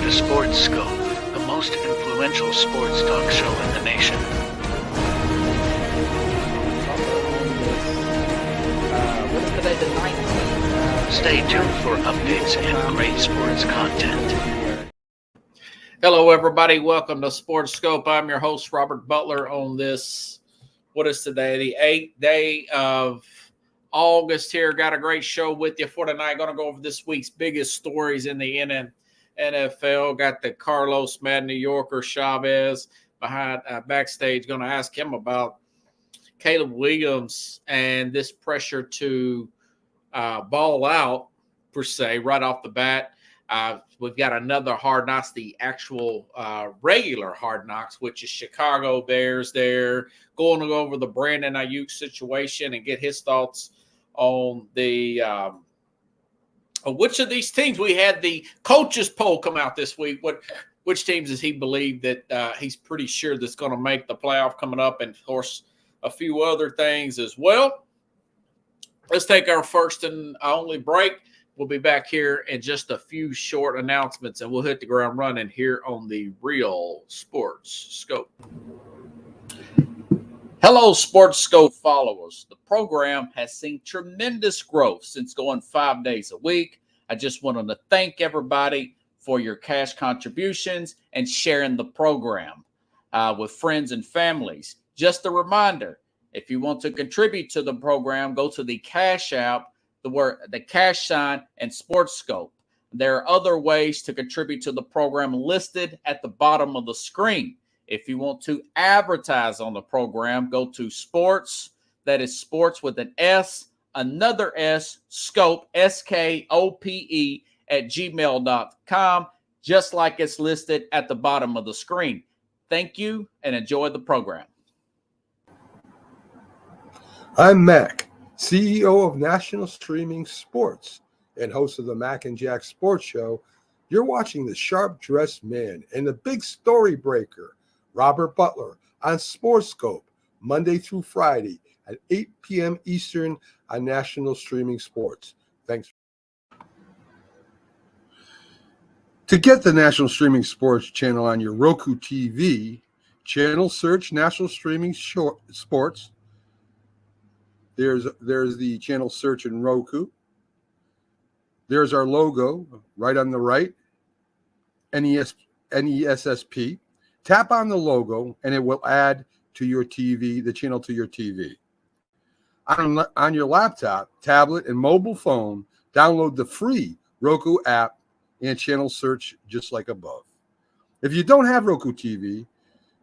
to Sports Scope, the most influential sports talk show in the nation. What is today, the 19th? Stay tuned for updates and great sports content. Hello, everybody. Welcome to Sports Scope. I'm your host, Robert Butler, on this, what is today, the 8th day of August here. Got a great show with you for tonight. Going to go over this week's biggest stories in the NFL. Got the Carlos Mad New Yorker Chavez behind backstage. Going to ask him about Caleb Williams and this pressure to ball out, per se, right off the bat. We've got another Hard Knocks, the actual regular Hard Knocks, which is Chicago Bears there. Going to go over the Brandon Ayuk situation and get his thoughts on the which of these teams. We had the coaches poll come out this week. Which teams does he believe that he's pretty sure that's going to make the playoff coming up, and of course a few other things as well. Let's take our first and only break. We'll be back here in just a few short announcements, and we'll hit the ground running here on the Real Sports Scope. Hello, Sports Scope followers. The program has seen tremendous growth since going 5 days a week. I just wanted to thank everybody for your cash contributions and sharing the program with friends and families. Just a reminder, if you want to contribute to the program, go to the Cash App, the cash sign, and Sports Scope. There are other ways to contribute to the program listed at the bottom of the screen. If you want to advertise on the program, go to sports, that is sports with an S, another S, scope, SKOPE, at gmail.com, just like it's listed at the bottom of the screen. Thank you and enjoy the program. I'm Mac, CEO of National Streaming Sports and host of the Mac and Jack Sports Show. You're watching the sharp-dressed man and the big story breaker, Robert Butler, on Sports Scope, Monday through Friday at 8 p.m. Eastern on National Streaming Sports. Thanks. To get the National Streaming Sports channel on your Roku TV, channel search National Streaming Sports. There's the channel search in Roku. There's our logo right on the right, NESSP. Tap on the logo and it will add to your TV, the channel to your TV. On your laptop, tablet, and mobile phone, download the free Roku app and channel search just like above. If you don't have Roku TV,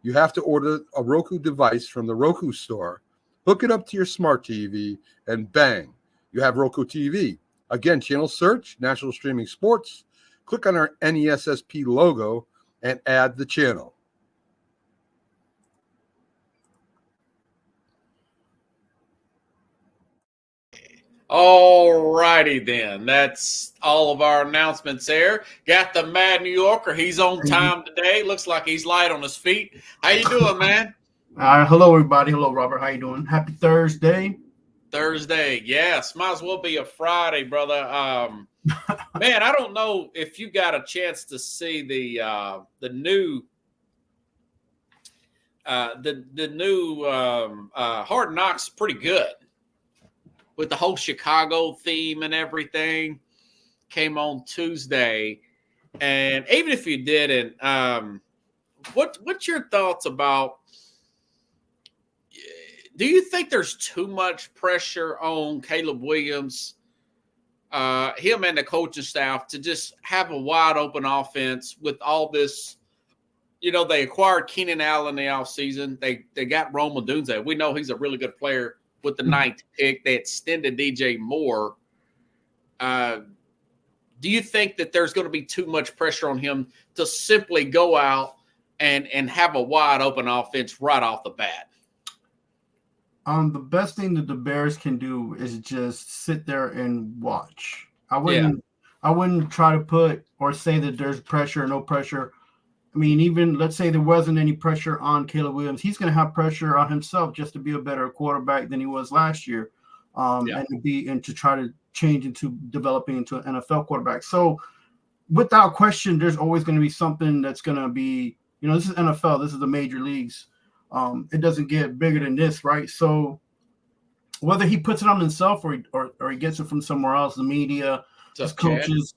you have to order a Roku device from the Roku store. Hook it up to your smart TV, and bang, you have Roku TV. Again, channel search, National Streaming Sports. Click on our NESSP logo and add the channel. All righty then. That's all of our announcements there. Got the Mad New Yorker. He's on time today. Looks like he's light on his feet. How you doing, man? Hello, everybody. Hello, Robert. How you doing? Happy Thursday. Thursday, yes. Might as well be a Friday, brother. Man, I don't know if you got a chance to see the new Hard Knocks. Pretty good with the whole Chicago theme and everything. Came on Tuesday, and even if you didn't, what's your thoughts about? Do you think there's too much pressure on Caleb Williams, him and the coaching staff, to just have a wide open offense with all this? You know, they acquired Keenan Allen in the offseason. They got Rome Odunze. We know he's a really good player with the 9th pick. They extended DJ Moore. Do you think that there's going to be too much pressure on him to simply go out and have a wide open offense right off the bat? The best thing that the Bears can do is just sit there and watch. I wouldn't try to put or say that there's pressure or no pressure. I mean, even let's say there wasn't any pressure on Caleb Williams, he's going to have pressure on himself just to be a better quarterback than he was last year, and to try to change into developing into an NFL quarterback. So without question, there's always going to be something that's going to be, this is NFL, this is the major leagues. It doesn't get bigger than this, right? So whether he puts it on himself or he gets it from somewhere else, the media, his coaches,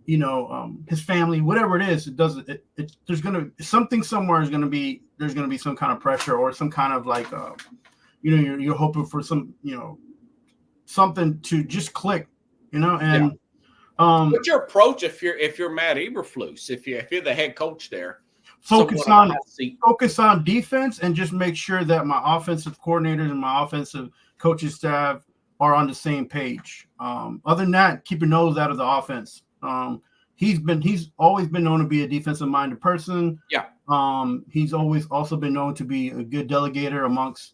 his family, whatever it is, there's going to something somewhere is going to be, there's going to be some kind of pressure or some kind of like, you're hoping for some, something to just click, and what's your approach if you're Matt Eberflus, if you're the head coach there? Focus on defense and just make sure that my offensive coordinators and my offensive coaching staff are on the same page. Other than that, keep your nose out of the offense. He's always been known to be a defensive minded person. Yeah. He's always also been known to be a good delegator amongst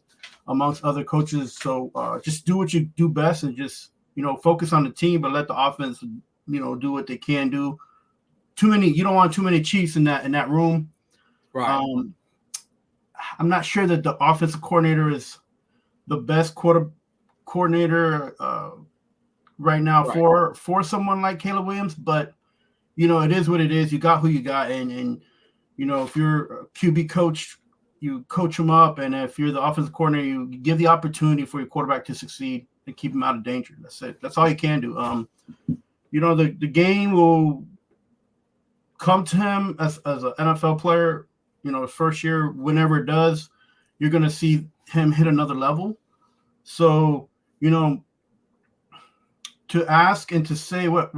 other coaches. So just do what you do best and just, focus on the team, but let the offense, do what they can do. You don't want too many Chiefs in that room. Right. I'm not sure that the offensive coordinator is the best coordinator right now for someone like Caleb Williams, but it is what it is. You got who you got, and if you're a QB coach, you coach them up, and if you're the offensive coordinator, you give the opportunity for your quarterback to succeed and keep him out of danger. That's it. That's all you can do. The game will come to him as an NFL player. The first year, whenever it does, you're going to see him hit another level. So, to ask and to say what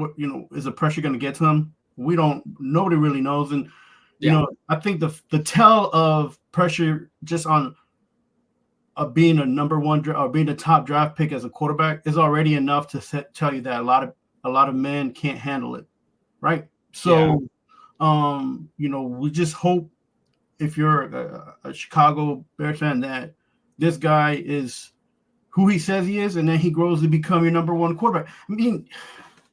is the pressure going to get to him, nobody really knows. And, I think the tell of pressure just on being a number one or being a top draft pick as a quarterback is already enough to tell you that a lot of men can't handle it. Right. So, we just hope, if you're a Chicago Bears fan, that this guy is who he says he is, and then he grows to become your number one quarterback. I mean,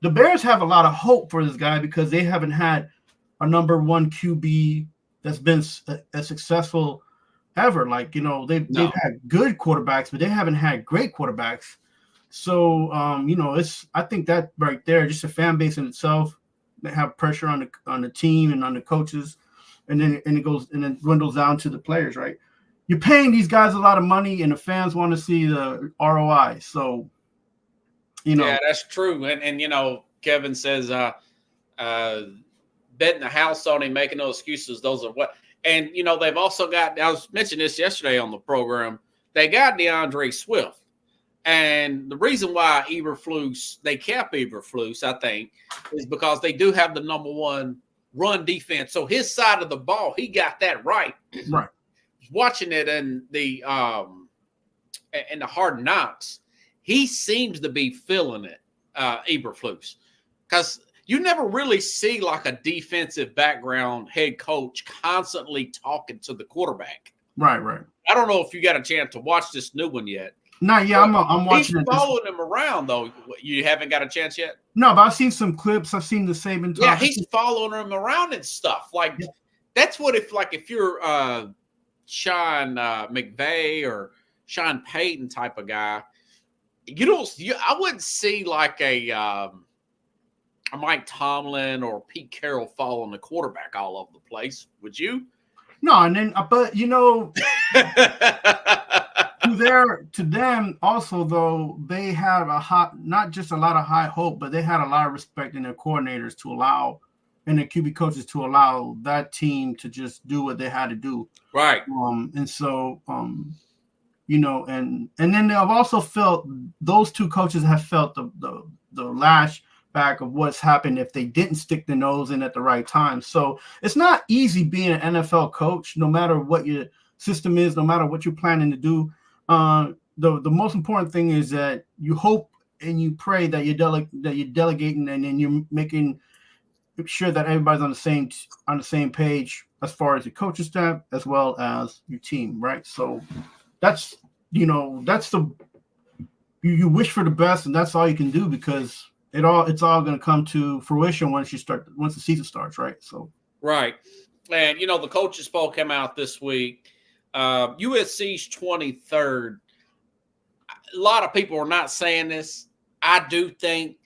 the Bears have a lot of hope for this guy because they haven't had a number one QB that's been as successful ever. Like, they've had good quarterbacks, but they haven't had great quarterbacks. So, I think that right there, just a fan base in itself, they have pressure on the team and on the coaches. And then it dwindles down to the players, right? You're paying these guys a lot of money, and the fans want to see the ROI. So, yeah, that's true. And Kevin says, betting the house on him, making no excuses. Those are what. And they've also got. I was mentioning this yesterday on the program. They got DeAndre Swift, and the reason why they kept Eberflus, I think, is because they do have the number one run defense. So his side of the ball, he got that right. Right. Watching it in the Hard Knocks, he seems to be feeling it, Eberflus, because you never really see like a defensive background head coach constantly talking to the quarterback. Right. I don't know if you got a chance to watch this new one yet. No, yeah, I'm watching it. He's following him around, though. You haven't got a chance yet? No, but I've seen some clips. I've seen the Saban talk. Yeah, he's following him around and stuff. Like, that's what if you're Sean McVay or Sean Payton type of guy, I wouldn't see like a Mike Tomlin or Pete Carroll following the quarterback all over the place. Would you? No, and then, but to them also, though, they had not just a lot of high hope, but they had a lot of respect in their coordinators and their QB coaches to allow that team to just do what they had to do. Right. And so, and then they've also felt, those two coaches have felt the lash back of what's happened if they didn't stick their nose in at the right time. So it's not easy being an NFL coach, no matter what your system is, no matter what you're planning to do. The most important thing is that you hope and you pray that you're delegating, and then you're making sure that everybody's on the same page as far as your coaching staff as well as your team, right? So that's you wish for the best, and that's all you can do, because it's all going to come to fruition once the season starts, right? So right. And the coaches poll came out this week. USC's 23rd. A lot of people are not saying this. I do think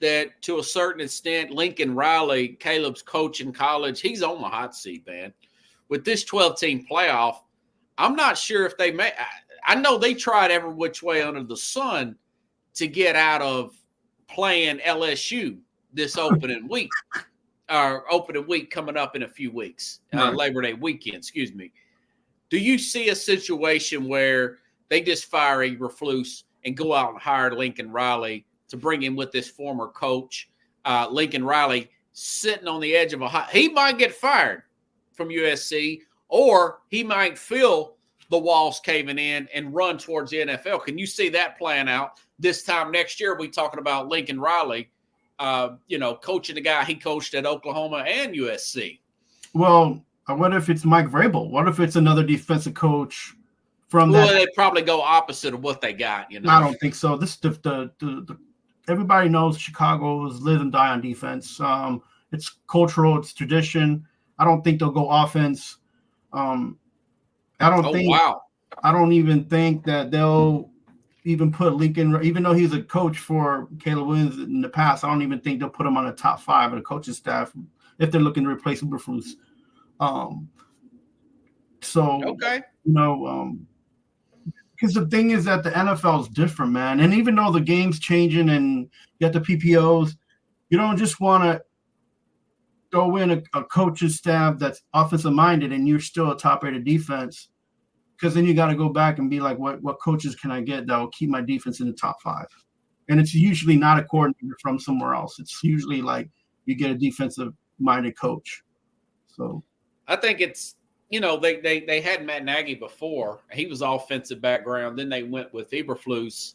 that to a certain extent, Lincoln Riley, Caleb's coach in college, he's on the hot seat, man. With this 12-team playoff, I'm not sure if they may. I know they tried every which way under the sun to get out of playing LSU this opening week, or opening week coming up in a few weeks, Labor Day weekend, excuse me. Do you see a situation where they just fire Eberflus and go out and hire Lincoln Riley to bring in with this former coach? Lincoln Riley sitting on the edge of he might get fired from USC, or he might feel the walls caving in and run towards the NFL. Can you see that playing out this time next year? We talking about Lincoln Riley, coaching the guy he coached at Oklahoma and USC. Well, what if it's Mike Vrabel? What if it's another defensive coach from that? Well, they probably go opposite of what they got. I don't think so. This the everybody knows Chicago's live and die on defense. It's cultural, it's tradition. I don't think they'll go offense. I don't even think that they'll even put Lincoln, even though he's a coach for Caleb Williams in the past. I don't even think they'll put him on the top 5 of the coaching staff if they're looking to replace Eberflus. Because the thing is that the NFL is different, man. And even though the game's changing and you got the PPOs, you don't just want to throw in a coaching staff that's offensive minded and you're still a top-rated defense, because then you got to go back and be like, what coaches can I get that will keep my defense in the top 5? And it's usually not a coordinator from somewhere else. It's usually like you get a defensive-minded coach. So I think it's, they had Matt Nagy before. He was offensive background. Then they went with Eberflus,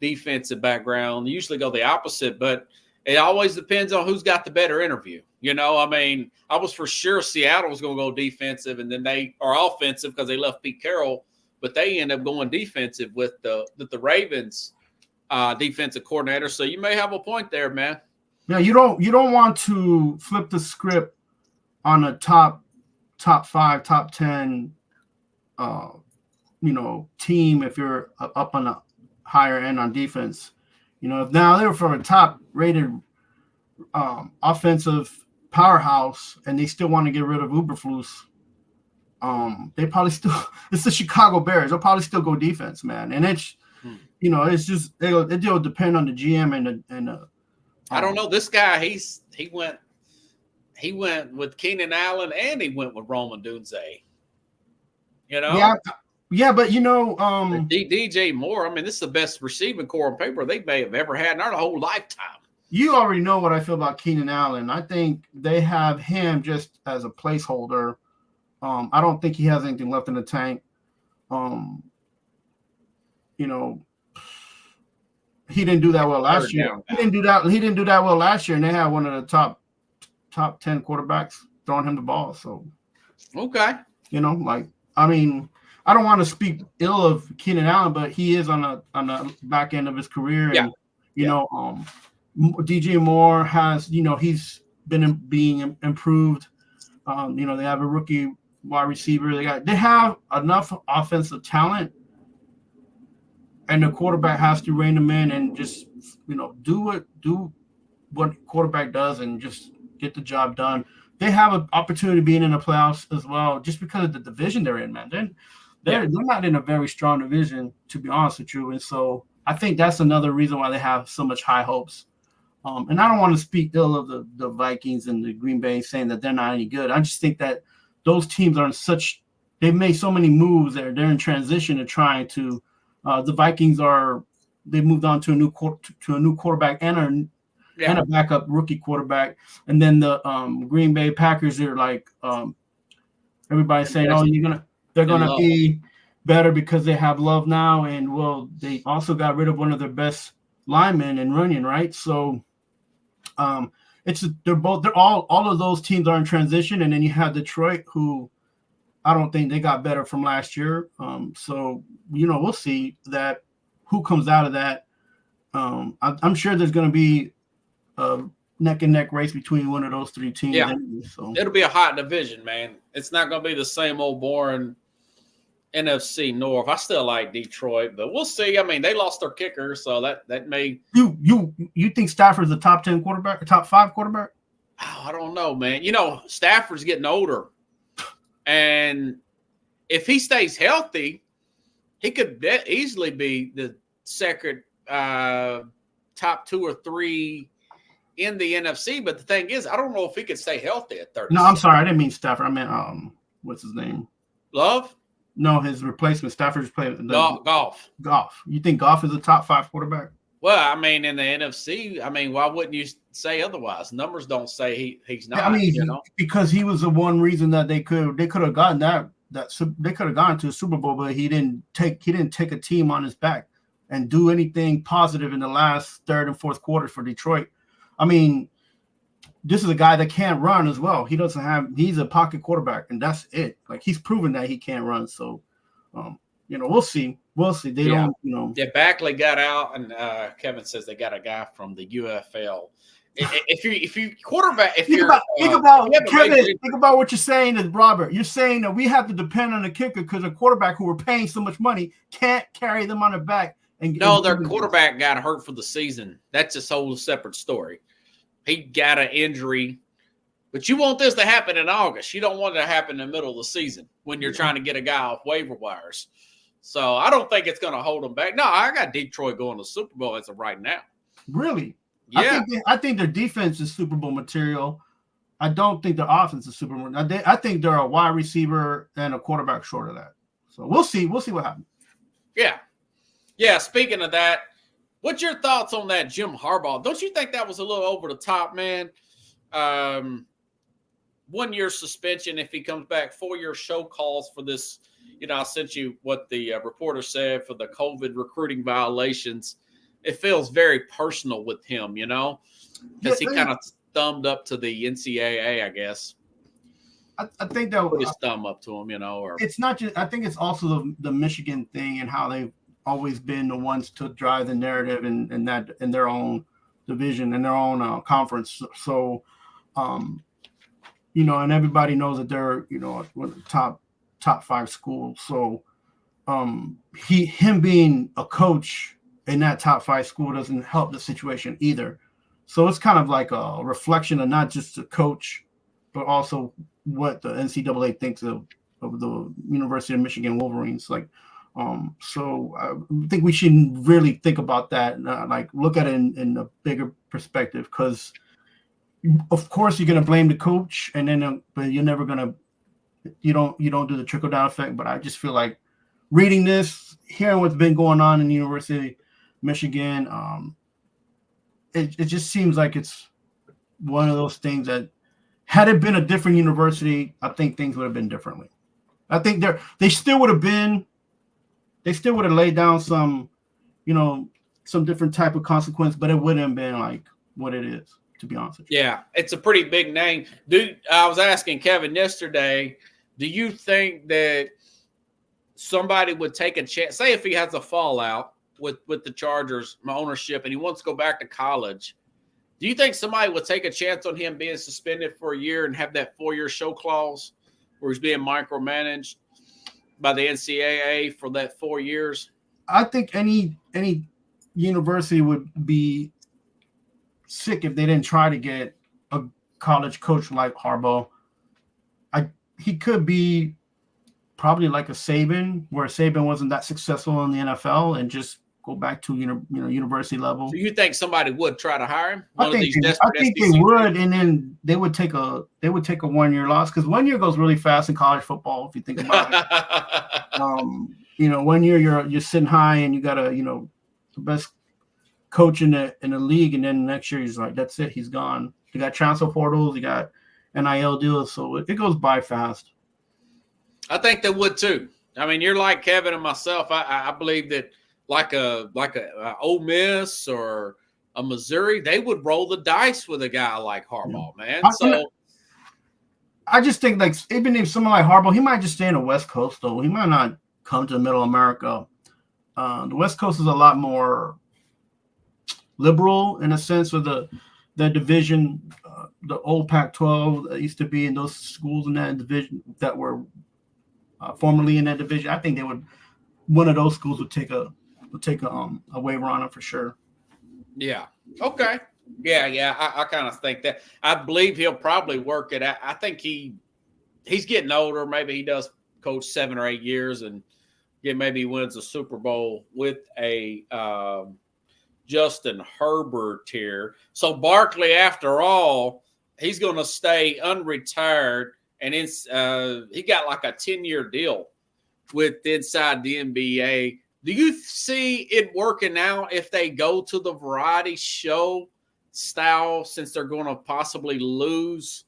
defensive background. They usually go the opposite, but it always depends on who's got the better interview. I was for sure Seattle was going to go defensive, and then they are offensive because they left Pete Carroll, but they end up going defensive with the Ravens defensive coordinator. So you may have a point there, man. Yeah, you don't want to flip the script on a top 5, top 10, team if you're up on the higher end on defense. If now they were from a top-rated offensive powerhouse and they still want to get rid of Eberflus, they probably still – it's the Chicago Bears. They'll probably still go defense, man. And it's – it's just – it'll depend on the GM and the I don't know. This guy, he went with Keenan Allen and he went with Roman Dunze. Yeah, but DJ Moore, this is the best receiving core on paper they may have ever had in their whole lifetime. You already know what I feel about Keenan Allen. I think they have him just as a placeholder. I don't think he has anything left in the tank. He didn't do that well last year. He didn't do that well last year, and they had one of the top 10 quarterbacks throwing him the ball. So, okay, I don't want to speak ill of Keenan Allen, but he is on the back end of his career. And, DJ Moore has, he's been being improved. They have a rookie wide receiver. They have enough offensive talent, and the quarterback has to rein them in and just, do what quarterback does and just get the job done. They have an opportunity being in the playoffs as well, just because of the division they're in, man. They're not in a very strong division, to be honest with you. And so I think that's another reason why they have so much high hopes. And I don't want to speak ill of the Vikings and the Green Bay saying that they're not any good. I just think that those teams are they've made so many moves there. They're in transition to trying to the Vikings they moved on to a new quarterback and a backup rookie quarterback. And then the Green Bay Packers are like everybody's saying, they're gonna be better because they have Love now, and they also got rid of one of their best linemen in Runyon, right? So all of those teams are in transition, and then you have Detroit, who I don't think they got better from last year. So we'll see that who comes out of that. I'm sure there's going to be a neck and neck race between one of those 3 teams. Yeah, so it'll be a hot division, man. It's not going to be the same old boring NFC North. I still like Detroit, but we'll see. I mean, they lost their kicker, so that may. You think Stafford's a top 10 quarterback, a top 5 quarterback? Oh, I don't know, man. You know, Stafford's getting older, and if he stays healthy, he could easily be the second top 2 or 3 in the NFC. But the thing is, I don't know if he could stay healthy at 30. No, I'm sorry, I didn't mean Stafford. I meant what's his name? Love? No, his replacement. Stafford's playing Goff. Goff. You think Goff is a top 5 quarterback? Well, I mean, in the NFC, I mean, why wouldn't you say otherwise? Numbers don't say he's not. Yeah, I mean, you know? Because he was the one reason that they could have gotten that they could have gone to a Super Bowl, but he didn't take a team on his back and do anything positive in the last third and fourth quarter for Detroit. I mean, this is a guy that can't run as well. He's a pocket quarterback, and that's it. Like, he's proven that he can't run. So, we'll see. We'll see. They don't, Yeah, Backley got out, and Kevin says they got a guy from the UFL. If you quarterback, think about what you're saying is, Robert. You're saying that we have to depend on the kicker because a quarterback who we're paying so much money can't carry them on their back. Their quarterback got hurt for the season. That's a whole separate story. He got an injury, but you want this to happen in August. You don't want it to happen in the middle of the season when you're trying to get a guy off waiver wires. So I don't think it's going to hold them back. No, I got Detroit going to Super Bowl as of right now. Really? Yeah. I think their defense is Super Bowl material. I don't think their offense is Super Bowl. I think they're a wide receiver and a quarterback short of that. So we'll see. We'll see what happens. Yeah. Yeah, speaking of that, what's your thoughts on that Jim Harbaugh? Don't you think that was a little over the top, man? 1 year suspension if he comes back, 4-year show calls for this. I sent you what the reporter said for the COVID recruiting violations. It feels very personal with him, because he kind of thumbed up to the NCAA, I guess. I think that put his thumb up to him, or it's not just. I think it's also the Michigan thing and how they've always been the ones to drive the narrative in their own division and their own conference. So, and everybody knows that they're one of the top 5 schools. So, him being a coach in that top 5 school doesn't help the situation either. So it's kind of like a reflection of not just the coach, but also what the NCAA thinks of the University of Michigan Wolverines. So I think we should really think about that, look at it in a bigger perspective, because of course you're going to blame the coach, and then but you're never going to you don't do the trickle down effect. But I just feel like reading this, hearing what's been going on in the University of Michigan, it just seems like it's one of those things that, had it been a different university, I think things would have been differently. I think they still would have laid down some different type of consequence, but it wouldn't have been like what it is, to be honest with you. Yeah, it's a pretty big name. Dude, I was asking Kevin yesterday, do you think that somebody would take a chance, say if he has a fallout with the Chargers ownership and he wants to go back to college, do you think somebody would take a chance on him being suspended for a year and have that 4-year show clause where he's being micromanaged by the NCAA for that 4 years? I think any university would be sick if they didn't try to get a college coach like Harbaugh. He could be probably like a Saban, where Saban wasn't that successful in the NFL, and just go back to university level. Do you think somebody would try to hire him? I think they would, and then they would take a 1-year loss, because 1 year goes really fast in college football if you think about it. 1 year you're sitting high and you got the best coach in the league, and then next year he's like, that's it, he's gone. You got transfer portals, you got NIL deals, so it goes by fast. I think they would too. I mean, you're like Kevin and myself. I believe that like a Ole Miss or a Missouri, they would roll the dice with a guy like Harbaugh, man. I just think, like, even if someone like Harbaugh, he might just stay in the West Coast, though. He might not come to the Middle America. The West Coast is a lot more liberal in a sense of the division, the old Pac-12 that used to be in those schools in that division that were formerly in that division, I think they would. One of those schools would take a waiver on him for sure. Yeah. Okay. Yeah. I kind of think that. I believe he'll probably work it out. I think he's getting older. Maybe he does coach 7 or 8 years, and maybe he wins a Super Bowl with a Justin Herbert here. So Barkley, after all, he's going to stay unretired, and he got like a 10-year deal with inside the NBA. Do you see it working out if they go to the variety show style, since they're going to possibly lose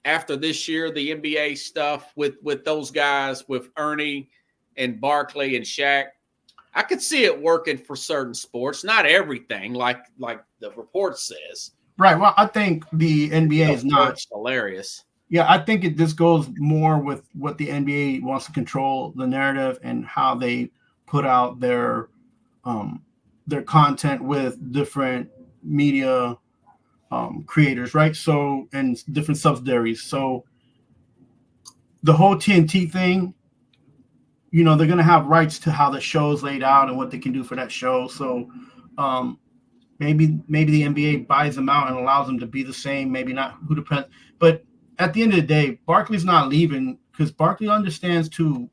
after this year, the NBA stuff with those guys, with Ernie and Barkley and Shaq? I could see it working for certain sports, not everything, like the report says. Right. Well, I think the NBA is not hilarious. Yeah, I think this goes more with what the NBA wants to control the narrative and how they put out their content with different media creators, right? So, and different subsidiaries. So the whole TNT thing, they're going to have rights to how the show's laid out and what they can do for that show. So maybe the NBA buys them out and allows them to be the same, maybe not, who depends. But at the end of the day, Barkley's not leaving because Barkley understands too.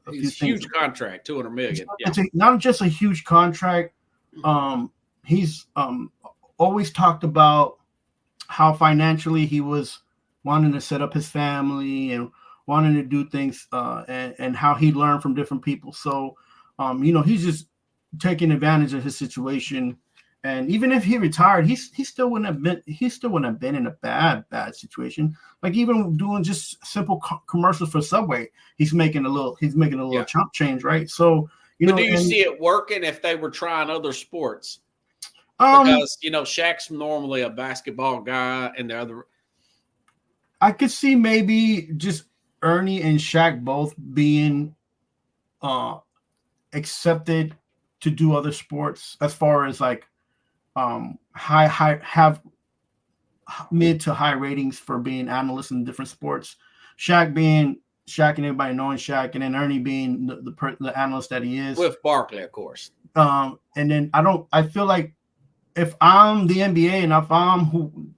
It's a huge contract, $200 million. It's not just a huge contract. He's always talked about how financially he was wanting to set up his family and wanting to do things, and how he learned from different people. So, he's just taking advantage of his situation. And even if he retired, he still wouldn't have been in a bad situation. Like even doing just simple commercials for Subway, he's making a little chump change, right? So do you see it working if they were trying other sports? Because Shaq's normally a basketball guy, and the other. I could see maybe just Ernie and Shaq both being accepted to do other sports, as far as like have mid to high ratings for being analysts in different sports. Shaq being Shaq and everybody knowing Shaq, and then Ernie being the analyst that he is with Barkley, of course. And then I feel like if I'm the NBA and if I'm who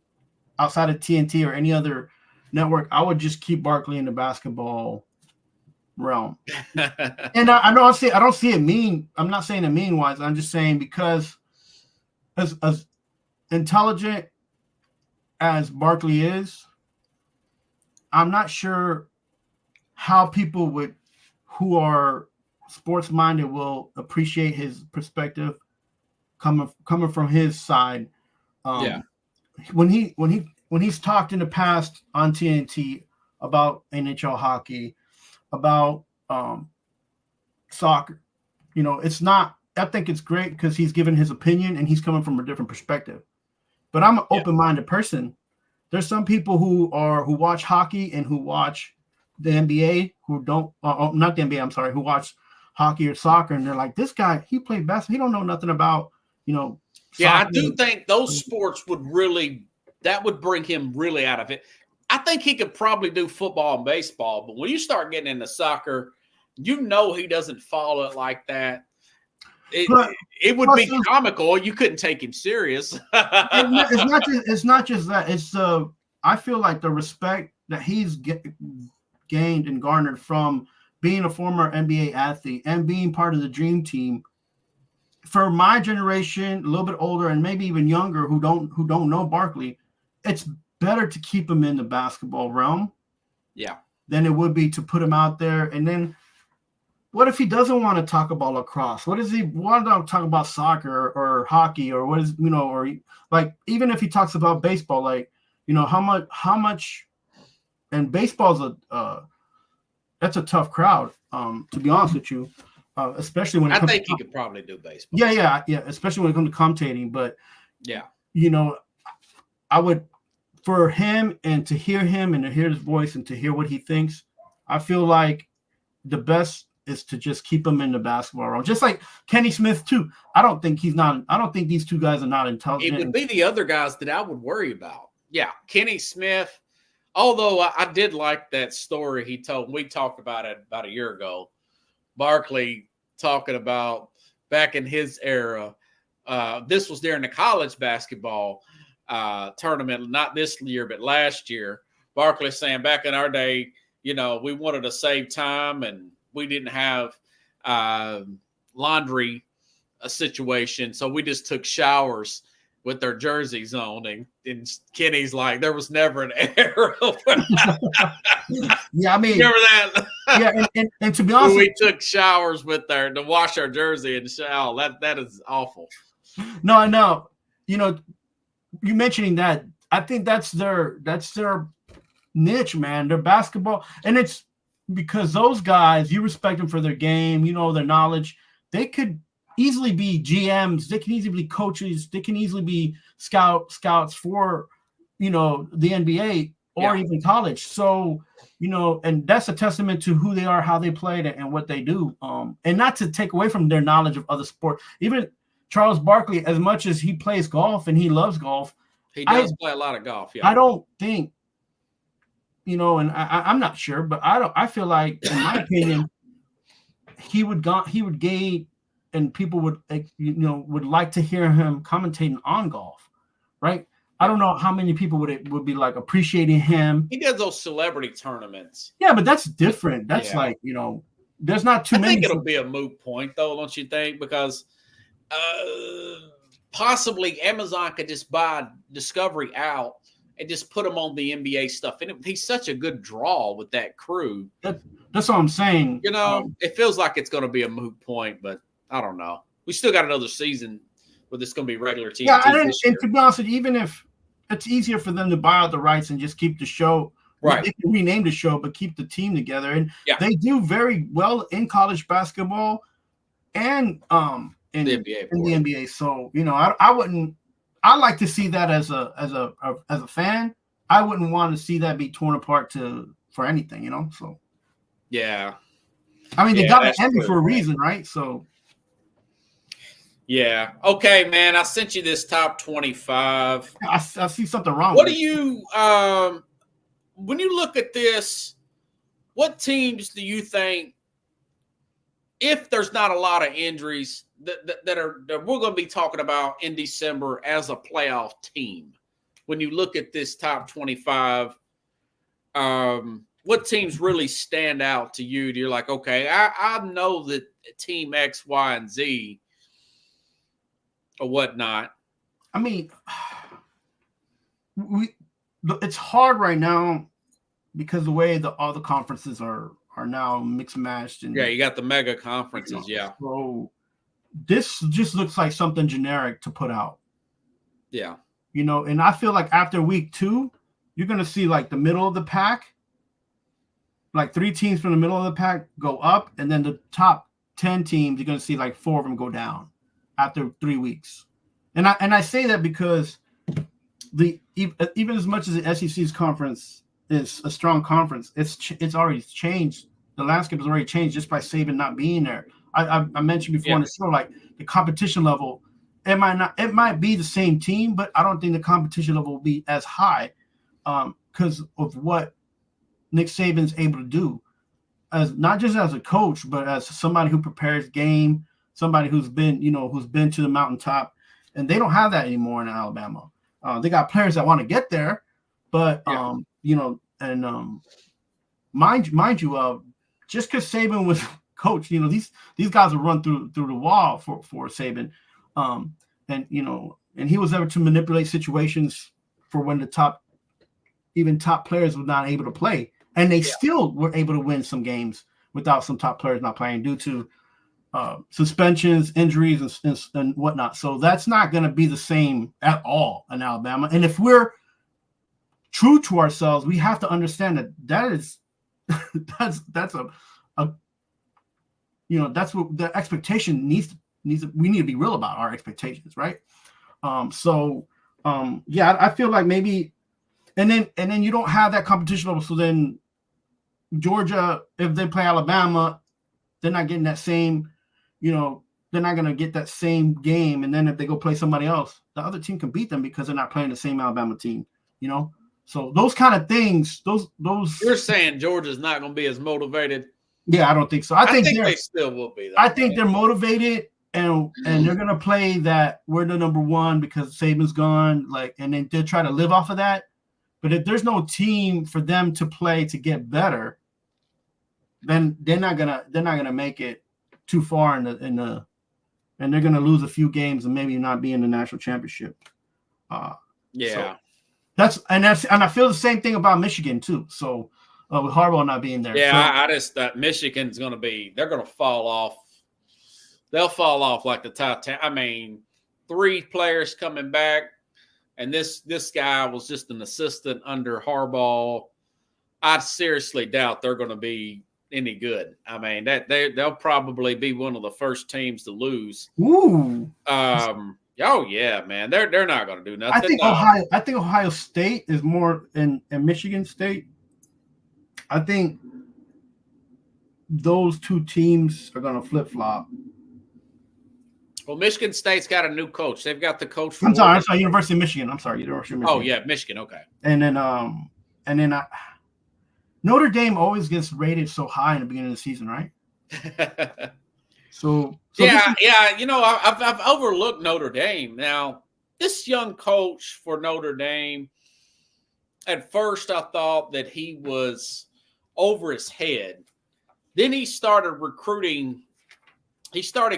outside of TNT or any other network, I would just keep Barkley in the basketball realm. And I don't see it mean. I'm not saying it mean wise. I'm just saying because as intelligent as Barkley is, I'm not sure how people who are sports minded will appreciate his perspective coming from his side. When he's talked in the past on TNT about NHL hockey, about soccer, it's not. I think it's great because he's given his opinion and he's coming from a different perspective. But I'm an open-minded person. There's some people who watch hockey and who watch the NBA who don't, not the NBA, I'm sorry, who watch hockey or soccer, and they're like, this guy, he played basketball. He don't know nothing about, soccer. Yeah, I do think those sports that would bring him really out of it. I think he could probably do football and baseball, but when you start getting into soccer, he doesn't follow it like that. It would be comical. You couldn't take him serious. It's not just that. It's I feel like the respect that he's gained and garnered from being a former NBA athlete and being part of the dream team. For my generation, a little bit older and maybe even younger, who don't know Barkley, it's better to keep him in the basketball realm, than it would be to put him out there. And then, what if he doesn't want to talk about lacrosse? What does he want to talk about, soccer or hockey, or what is or like even if he talks about baseball, like how much, and baseball's that's a tough crowd, to be honest with you. Especially when I think he could probably do baseball. Yeah. Especially when it comes to commentating. But I would, for him and to hear him and to hear his voice and to hear what he thinks, I feel like the best is to just keep him in the basketball realm. Just like Kenny Smith too. I don't think these two guys are not intelligent. It would be the other guys that I would worry about. Yeah, Kenny Smith. Although I did like that story he told. We talked about it about a year ago. Barkley talking about back in his era. This was during the college basketball tournament, not this year, but last year. Barkley saying back in our day, we wanted to save time and we didn't have laundry situation. So we just took showers with their jerseys on. And Kenny's like, there was never an era. Yeah, I mean, remember that? Yeah, and to be honest, we took showers with to wash our jersey and shower. That is awful. No, I know. You mentioning that, I think that's their niche, man. Their basketball, and it's because those guys, you respect them for their game, their knowledge. They could easily be GMs. They can easily be coaches. They can easily be scouts for, the NBA or even college. So, and that's a testament to who they are, how they played, and what they do. And not to take away from their knowledge of other sports. Even Charles Barkley, as much as he plays golf and he loves golf, he does play a lot of golf. Yeah, I don't think, and I'm not sure, but I feel like, in my opinion, he would gain, and people would like to hear him commentating on golf, right? I don't know how many people would be like appreciating him. He does those celebrity tournaments. Yeah, but that's different. That's like, there's not too many. I think it'll be a moot point, though, don't you think? Because possibly Amazon could just buy Discovery out and just put him on the NBA stuff. And he's such a good draw with that crew. That's what I'm saying. It feels like it's going to be a moot point, but I don't know. We still got another season where this is going to be regular TV. Yeah, and to be honest with you, even if it's easier for them to buy out the rights and just keep the show, right? They can rename the show, but keep the team together. And they do very well in college basketball and in the NBA. So I like to see that as a fan. I wouldn't want to see that be torn apart for anything, So yeah, I mean, they got to end it for a reason, right? So. Yeah. Okay, man. I sent you this top 25. I see something wrong. What do you when you look at this, what teams do you think, if there's not a lot of injuries that we're going to be talking about in December as a playoff team? When you look at this top 25, what teams really stand out to you? You're like, okay, I know that team X, Y, and Z or whatnot. I mean, it's hard right now because the way all the conferences are now mixed matched, and you got the mega conferences. So this just looks like something generic to put out. Yeah, and I feel like after week 2, you're gonna see like the middle of the pack, like 3 teams from the middle of the pack go up, and then the top 10 teams, you're gonna see like 4 of them go down after 3 weeks. And I say that because even as much as the SEC's conference is a strong conference, it's already changed. The landscape has already changed just by Saban not being there. I mentioned before on the show, like the competition level, it might be the same team, but I don't think the competition level will be as high because of what Nick Saban's able to do, as not just as a coach, but as somebody who prepares game, somebody who's been to the mountaintop, and they don't have that anymore in Alabama. They got players that want to get there, but mind you, just because Saban was coach, these guys will run through the wall for Saban, and he was able to manipulate situations for when the top players were not able to play, and they still were able to win some games without some top players not playing due to suspensions, injuries, and whatnot. So that's not going to be the same at all in Alabama. And if we're true to ourselves, we have to understand that is that's what the expectation needs. We need to be real about our expectations, right? I feel like maybe, and then you don't have that competition level. So then Georgia, if they play Alabama, they're not getting that same. They're not going to get that same game. And then if they go play somebody else, the other team can beat them because they're not playing the same Alabama team, So those kind of things, those. You're saying Georgia's not going to be as motivated? Yeah, I don't think so. I think they still will be. I think they're motivated, and they're going to play that we're the number one because Saban's gone. And then they'll try to live off of that. But if there's no team for them to play to get better, then they're not gonna make it too far in the and they're gonna lose a few games and maybe not be in the national championship. Yeah, so and I feel the same thing about Michigan too. So with Harbaugh not being there, I just Michigan's gonna they're gonna fall off. They'll fall off like the Titanic. I mean, 3 players coming back. And this guy was just an assistant under Harbaugh. I seriously doubt they're going to be any good. I mean, they'll probably be one of the first teams to lose. Ooh. Oh yeah, man. They're not going to do nothing. I think Ohio State is more in Michigan State. I think those 2 teams are going to flip flop. Well, Michigan State's got a new coach. They've got the coach from I'm sorry, University of Michigan. University of Michigan. Oh, yeah, Michigan. Okay. And then Notre Dame always gets rated so high in the beginning of the season, right? so yeah. I've overlooked Notre Dame. Now, this young coach for Notre Dame, at first I thought that he was over his head. Then he started recruiting. He got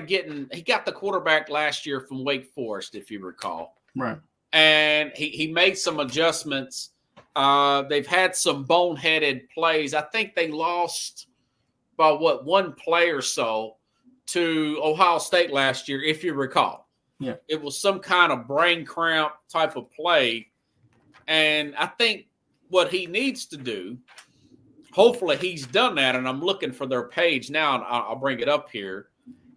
the quarterback last year from Wake Forest, if you recall. Right. And he made some adjustments. They've had some boneheaded plays. I think they lost by 1 play or so to Ohio State last year, if you recall. Yeah. It was some kind of brain cramp type of play. And I think what he needs to do, hopefully he's done that, and I'm looking for their page now, and I'll bring it up here,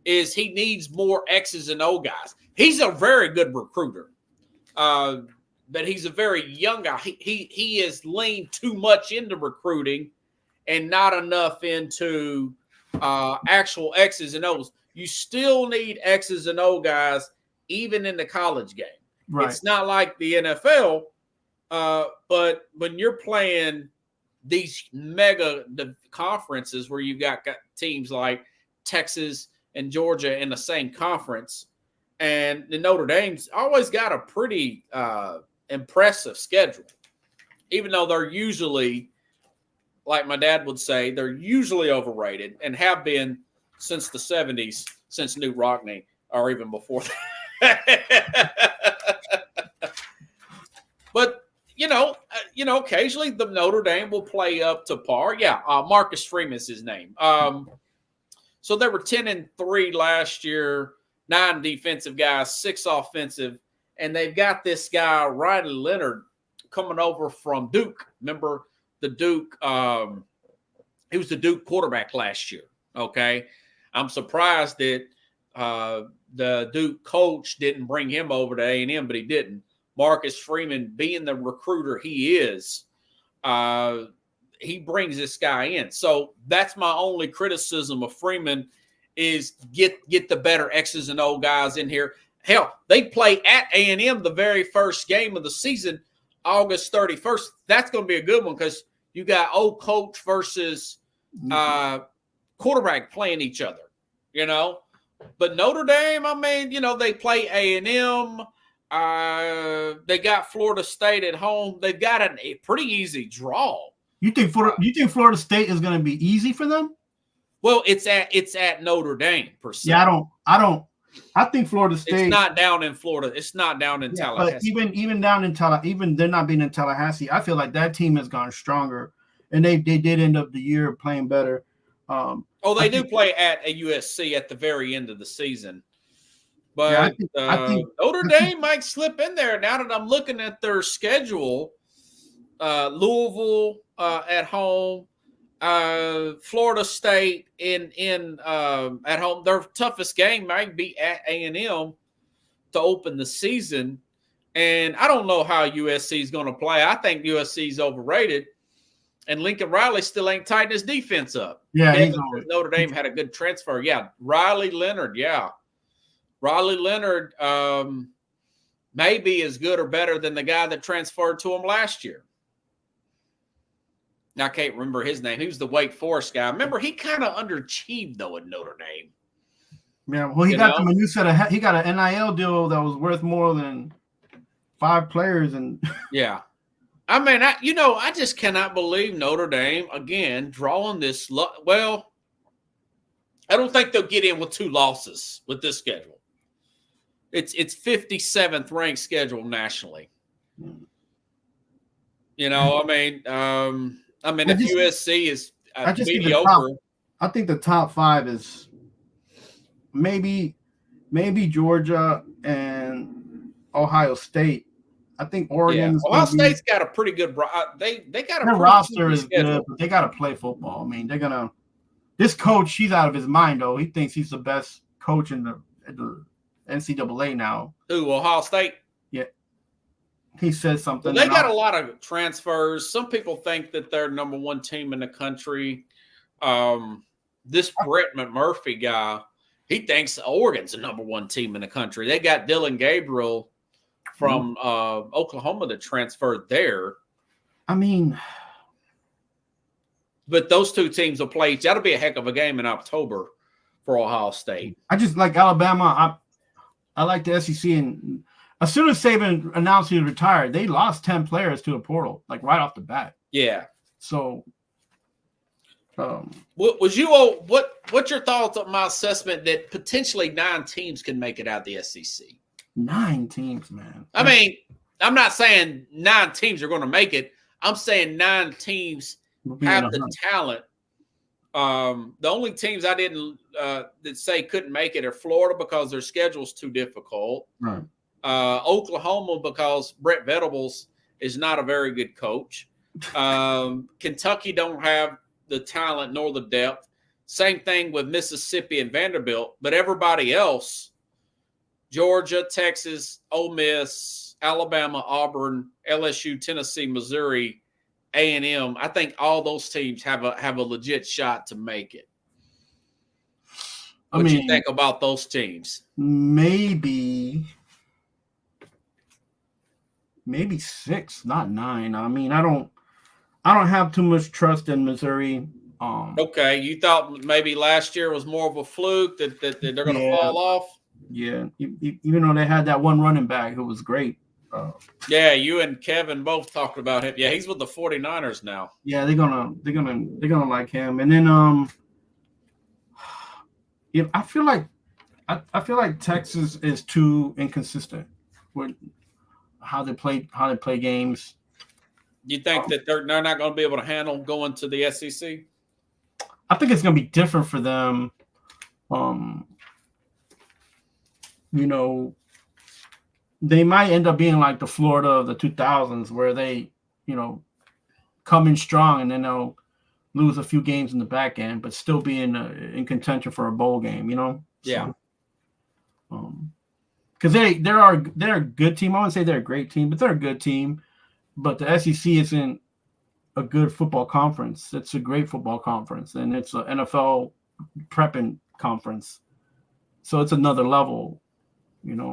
is he needs more X's and O guys. He's a very good recruiter, but he's a very young guy. He has leaned too much into recruiting and not enough into actual X's and O's. You still need X's and O guys even in the college game. Right. It's not like the NFL, but when you're playing these mega conferences where you've got teams like Texas and Georgia in the same conference, and the Notre Dame's always got a pretty impressive schedule, even though they're usually, like my dad would say, they're usually overrated and have been since the 70s, since Knute Rockne, or even before that. But, occasionally the Notre Dame will play up to par. Yeah, Marcus Freeman's his name. So they were 10-3 last year, 9 defensive guys, 6 offensive, and they've got this guy, Riley Leonard, coming over from Duke. Remember the Duke? He was the Duke quarterback last year. Okay, I'm surprised that the Duke coach didn't bring him over to A&M, but he didn't. Marcus Freeman, being the recruiter he is, he brings this guy in. So that's my only criticism of Freeman is get the better X's and O guys in here. Hell, they play at A&M the very first game of the season, August 31st. That's going to be a good one because you got old coach versus quarterback playing each other, But Notre Dame, they play A&M. They got Florida State at home. They've got a pretty easy draw. You think Florida State is going to be easy for them? Well, it's at Notre Dame per se. Yeah, I think Florida State. It's not down in Florida. It's not down in Tallahassee. But even down in Tallahassee, even they're not being in Tallahassee. I feel like that team has gone stronger, and they did end up the year playing better. They do play at a USC at the very end of the season. But I think Notre Dame might slip in there. Now that I'm looking at their schedule, Louisville at home, Florida State at home. Their toughest game might be at A&M to open the season. And I don't know how USC is going to play. I think USC is overrated. And Lincoln Riley still ain't tightened his defense up. Yeah, Notre Dame had a good transfer. Yeah, Riley Leonard, yeah. Riley Leonard may be as good or better than the guy that transferred to him last year. I can't remember his name. He was the Wake Forest guy. Remember, he kind of underachieved though at Notre Dame. Yeah, well, he got them a new set of. He got an NIL deal that was worth more than 5 players, and yeah. I mean, I just cannot believe Notre Dame again drawing this. Well, I don't think they'll get in with 2 losses with this schedule. It's 57th ranked schedule nationally. You know, I mean, if USC is mediocre, I think the top 5 is maybe Georgia and Ohio State. I think Oregon. Yeah. Ohio State's got a pretty good. They got a their roster is good, but they got to play football. I mean, they're gonna. This coach, he's out of his mind though. He thinks he's the best coach in the NCAA now. Who, Ohio State? Yeah. He said something. Well, they got a lot of transfers. Some people think that they're number 1 team in the country. This Brett McMurphy guy, he thinks Oregon's the number 1 team in the country. They got Dylan Gabriel from Oklahoma that transferred there. I mean, but those 2 teams will play. That'll be a heck of a game in October for Ohio State. I just like Alabama. I like the SEC, and as soon as Saban announced he was retired, they lost 10 players to the portal, like right off the bat. Yeah. So, what's your thoughts on my assessment that potentially 9 teams can make it out of the SEC? 9 teams, man. I mean, I'm not saying 9 teams are going to make it. I'm saying 9 teams have the talent. The only teams I didn't that say couldn't make it are Florida because their schedule's too difficult. Right. Oklahoma because Brett Venables is not a very good coach. Kentucky don't have the talent nor the depth. Same thing with Mississippi and Vanderbilt. But everybody else, Georgia, Texas, Ole Miss, Alabama, Auburn, LSU, Tennessee, Missouri, A&M, I think all those teams have a legit shot to make it. What do you think about those teams? Maybe 6, not 9. I mean, I don't have too much trust in Missouri. Okay, you thought maybe last year was more of a fluke that they're going to fall off? Yeah, even though they had that one running back who was great. Yeah, you and Kevin both talked about him. Yeah, he's with the 49ers now. Yeah, they're gonna like him. And then I feel like Texas is too inconsistent with how they play games. You think that they're not going to be able to handle going to the SEC? I think it's going to be different for them. They might end up being like the Florida of the 2000s where they, come in strong and then they'll lose a few games in the back end, but still be in contention for a bowl game, Yeah. Because they're a good team. I wouldn't say they're a great team, but they're a good team. But the SEC isn't a good football conference. It's a great football conference, and it's an NFL prepping conference. So it's another level,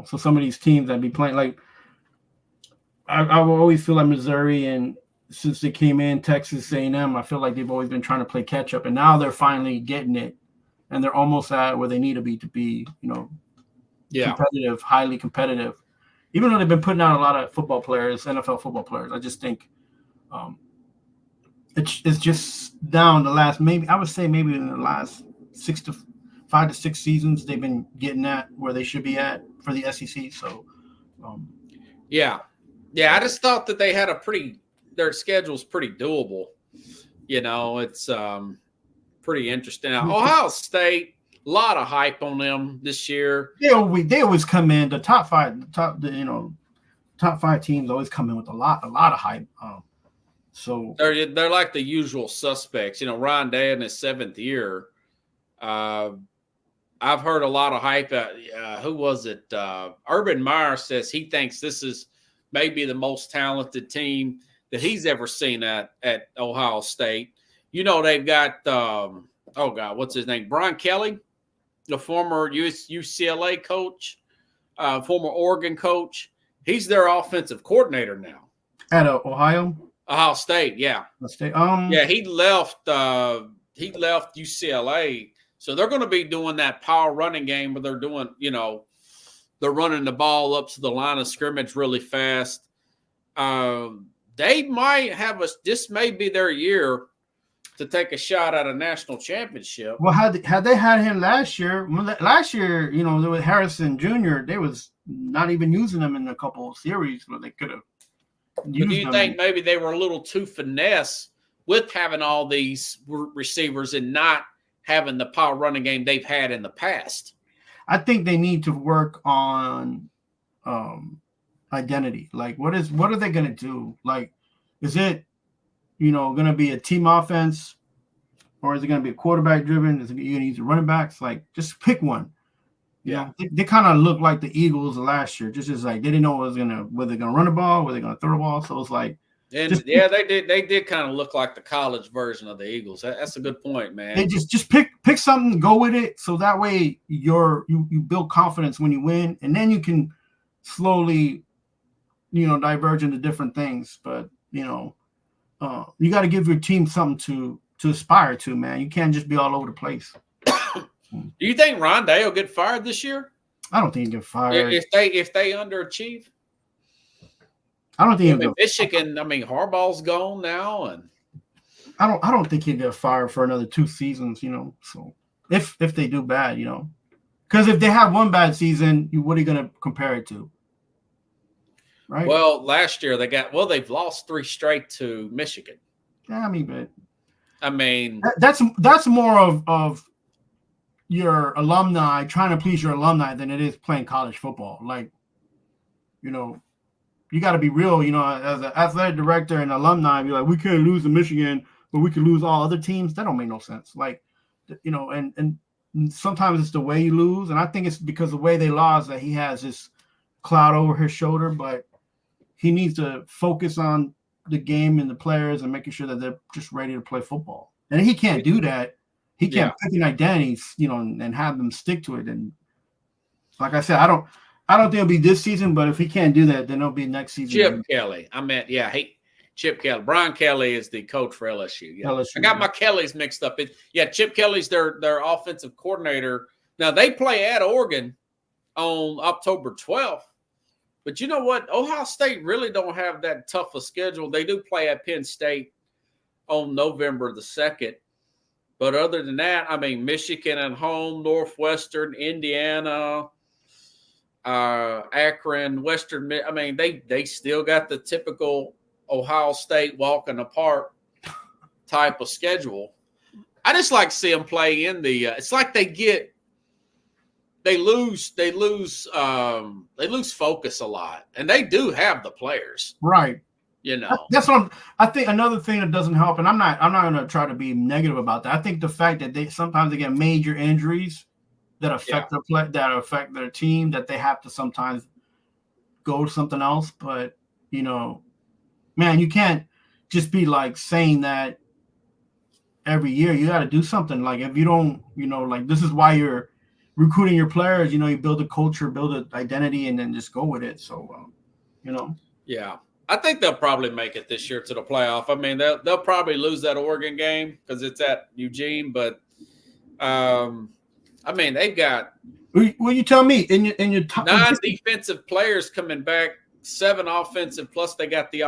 So some of these teams that be playing, like I always feel like Missouri, and since they came in, Texas A&M, I feel like they've always been trying to play catch up, and now they're finally getting it, and they're almost at where they need to be, competitive, highly competitive. Even though they've been putting out a lot of football players, NFL football players, I just think it's just down the last, maybe in the last 5 to 6 seasons, they've been getting at where they should be at for the SEC. So, yeah, I just thought that they had their schedule's pretty doable. It's pretty interesting. Now, Ohio State, a lot of hype on them this year. They always come in the top 5. Top 5 teams always come in with a lot of hype. So they're like the usual suspects. Ryan Day in his 7th year. I've heard a lot of hype. Who was it? Urban Meyer says he thinks this is maybe the most talented team that he's ever seen at Ohio State. They've got what's his name? Brian Kelly, the former UCLA coach, former Oregon coach. He's their offensive coordinator now. At Ohio? Ohio State, yeah. Yeah, he left UCLA. So they're going to be doing that power running game where they're doing, they're running the ball up to the line of scrimmage really fast. They might have this may be their year to take a shot at a national championship. Well, had they had him last year, there was Harrison Jr., they was not even using him in a couple of series where they could have. But do you think maybe they were a little too finesse with having all these receivers and not having the power running game they've had in the past? I think they need to work on identity. Like, what are they going to do? Like, is it, going to be a team offense, or is it going to be a quarterback driven? Is it going to use the running backs? Like, just pick one. Yeah, they kind of look like the Eagles of last year. Just like they didn't know whether they're going to run the ball, whether they're going to throw the ball. So it's like, they did kind of look like the college version of the Eagles. That's a good point, man. They just pick something, go with it, so that way you build confidence when you win, and then you can slowly, diverge into different things. But you got to give your team something to aspire to, man. You can't just be all over the place. Do you think Rondé will get fired this year? I don't think he'll get fired. If they underachieve? I don't think Michigan. Harbaugh's gone now, and I don't think he'll get fired for another 2 seasons. So if they do bad, because if they have one bad season, what are you going to compare it to? Right. Well, last year they've lost 3 straight to Michigan. Yeah, that's more of your alumni trying to please your alumni than it is playing college football. Like, you got to be real, as an athletic director and alumni, be like, we can't lose to Michigan, but we can lose all other teams. That don't make no sense. Like, and sometimes it's the way you lose. And I think it's because the way they lost that he has this cloud over his shoulder, but he needs to focus on the game and the players and making sure that they're just ready to play football. And he can't do that. He can't pick an identity, and have them stick to it. And like I said, I don't think it'll be this season, but if he can't do that, then it'll be next season. Chip Kelly. Chip Kelly. Brian Kelly is the coach for LSU. Yeah. LSU, I got my Kellys mixed up. Chip Kelly's their offensive coordinator. Now, they play at Oregon on October 12th. But you know what? Ohio State really don't have that tough a schedule. They do play at Penn State on November the 2nd. But other than that, Michigan at home, Northwestern, Indiana, Akron, Western. They still got the typical Ohio State walk in the park type of schedule. I just like to see them play in the. It's like they lose focus a lot, and they do have the players, right? That's what I think. Another thing that doesn't help, and I'm not going to try to be negative about that. I think the fact that they sometimes get major injuries that affect their play, that affect their team, that they have to sometimes go to something else. But man, you can't just be like saying that every year. You got to do something. Like if you don't, like this is why you're recruiting your players. You build a culture, build an identity, and then just go with it. So, Yeah. I think they'll probably make it this year to the playoff. They'll probably lose that Oregon game because it's at Eugene, but they've got. Well, you tell me in your top 9 defensive players coming back, 7 offensive, plus they got the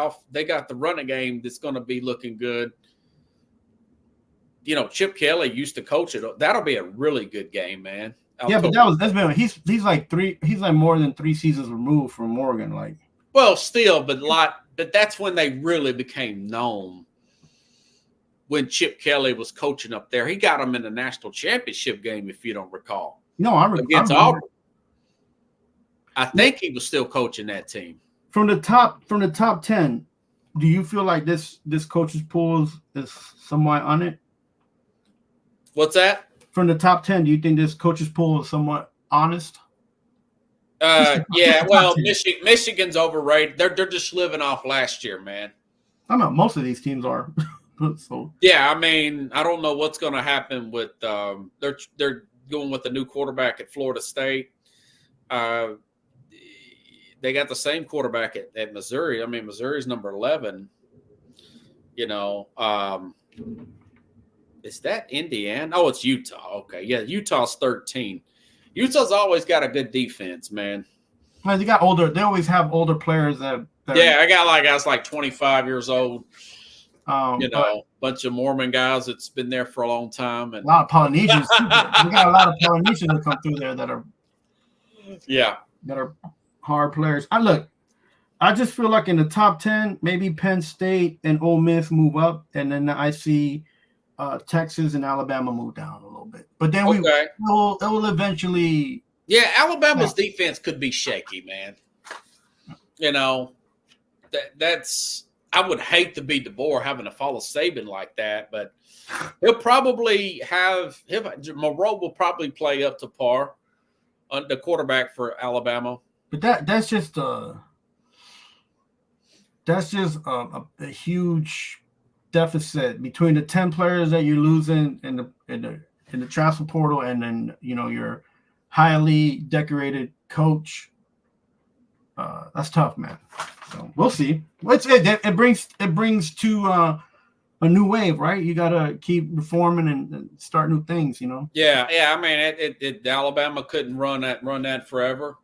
running game that's going to be looking good. Chip Kelly used to coach it. That'll be a really good game, man. But he's like more than 3 seasons removed from Oregon, like. Well, still, but that's when they really became known. When Chip Kelly was coaching up there, he got them in the national championship game, if you don't recall. No, against Auburn. I think he was still coaching that team. From the top 10, do you feel like this coach's pool is somewhat on it? What's that? From the top 10, do you think this coach's pool is somewhat honest? Yeah, well, Michigan's overrated. They're just living off last year, man. I know most of these teams are. So yeah, I don't know what's going to happen with they're going with the new quarterback at Florida State. They got the same quarterback at Missouri. Missouri's number 11. You know, is that Indiana? Oh, it's Utah. Okay, yeah, Utah's 13. Utah's always got a good defense, man. Well, they got older. They always have older players that Yeah, I got guys like 25 years old. You know, bunch of Mormon guys that's been there for a long time, and a lot of Polynesians. We got a lot of Polynesians that come through there that are hard players. I just feel like in the top 10, maybe Penn State and Ole Miss move up, and then I see Texas and Alabama move down a little bit. But then it will eventually. Yeah, Alabama's defense could be shaky, man. You know, that's. I would hate to be DeBoer having to follow Saban like that, but he'll probably Moreau will probably play up to par on the quarterback for Alabama. But that's just a huge deficit between the 10 players that you're losing in the transfer portal, and then your highly decorated coach. That's tough, man. So we'll see. It brings to a new wave, right? You gotta keep reforming and start new things, Yeah. I mean, Alabama couldn't run that forever.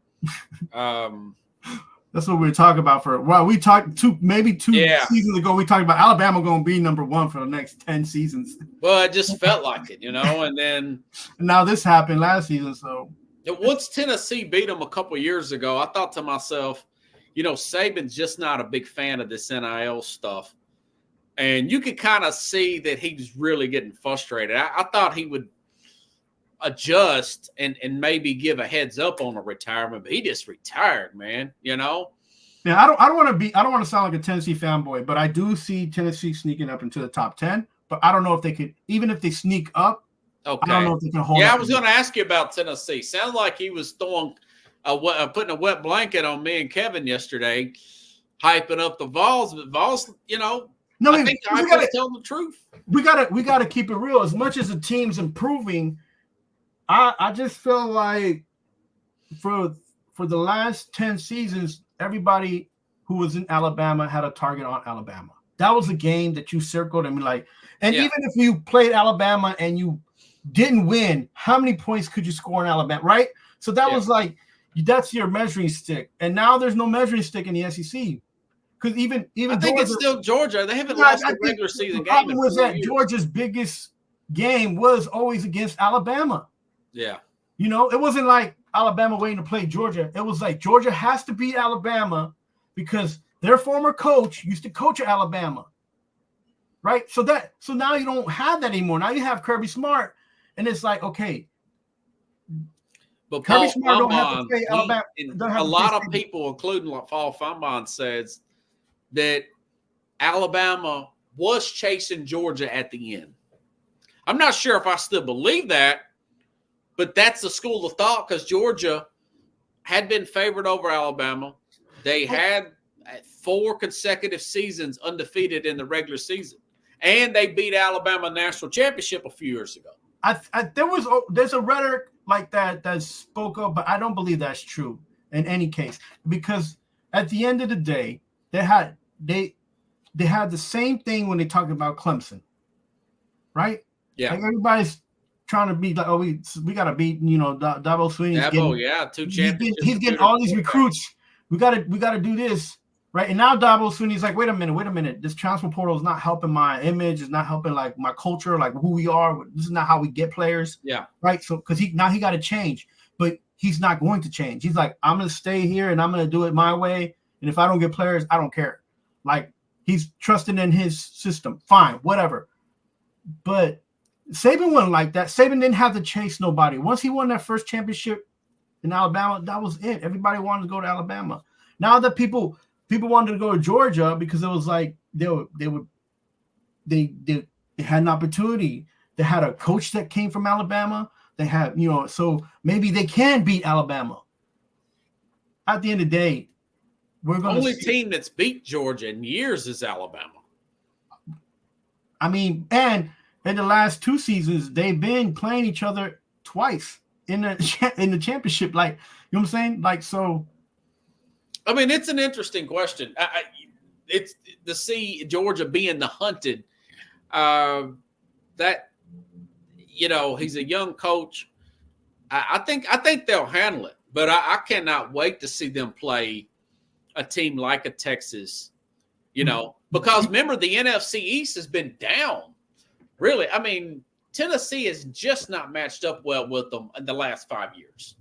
That's what we talk about we talked two seasons ago. We talked about Alabama going to be number 1 for the next 10 seasons. Well, it just felt like it, and then now this happened last season. So once Tennessee beat them a couple years ago, I thought to myself, Saban's just not a big fan of this NIL stuff. And you could kind of see that he's really getting frustrated. I thought he would adjust and maybe give a heads up on a retirement, but he just retired, man. Yeah, I don't want to sound like a Tennessee fanboy, but I do see Tennessee sneaking up into the top 10. But I don't know if they could, even if they sneak up. Okay. I don't know if they can hold. Yeah, I was going to ask you about Tennessee. Sounds like he was putting a wet blanket on me and Kevin yesterday, hyping up the Vols. But Vols, I think I gotta tell the truth. We gotta keep it real. As much as the team's improving, I just feel like for the last 10 seasons, everybody who was in Alabama had a target on Alabama. That was a game that you circled and even if you played Alabama and you didn't win, how many points could you score in Alabama, right? So that was that's your measuring stick. And now there's no measuring stick in the SEC. Because even I think it's still Georgia. They haven't lost a regular season game. The problem was that Georgia's biggest game was always against Alabama. Yeah. It wasn't like Alabama waiting to play Georgia. It was like Georgia has to beat Alabama because their former coach used to coach at Alabama. Right? So now you don't have that anymore. Now you have Kirby Smart. And it's like, okay. But Kirby Smart don't have to play Alabama. A lot of people, including Paul Feinbaum, says that Alabama was chasing Georgia at the end. I'm not sure if I still believe that, but that's the school of thought because Georgia had been favored over Alabama. They had 4 consecutive seasons undefeated in the regular season, and they beat Alabama national championship a few years ago. There's a rhetoric like that spoke up, but I don't believe that's true in any case because at the end of the day, they had the same thing when they talk about Clemson, right? Yeah, like everybody's trying to be like, oh, we got to beat Dabo Swinney. 2 championships. He's getting all these recruits. We got to do this, right? And now Dabo Swinney's like, wait a minute. This transfer portal is not helping my image. It's not helping like my culture, like who we are. This is not how we get players. Yeah, right. So because he got to change, but he's not going to change. He's like, I'm going to stay here and I'm going to do it my way. And if I don't get players, I don't care. Like he's trusting in his system. Fine, whatever. But Saban wasn't like that. Saban didn't have to chase nobody. Once he won that first championship in Alabama, that was it. Everybody wanted to go to Alabama. Now that people wanted to go to Georgia because it was like they had an opportunity. They had a coach that came from Alabama. They had, so maybe they can beat Alabama. At the end of the day, we're going to only team that's beat Georgia in years is Alabama. I mean, and in the last 2 seasons, they've been playing each other twice in the championship. Like, you know what I'm saying? Like, so. I mean, it's an interesting question. it's to see Georgia being the hunted. That he's a young coach. I think they'll handle it, but I cannot wait to see them play a team like a Texas. Because remember the NFC East has been down. Really, I mean, Tennessee has just not matched up well with them in the last 5 years.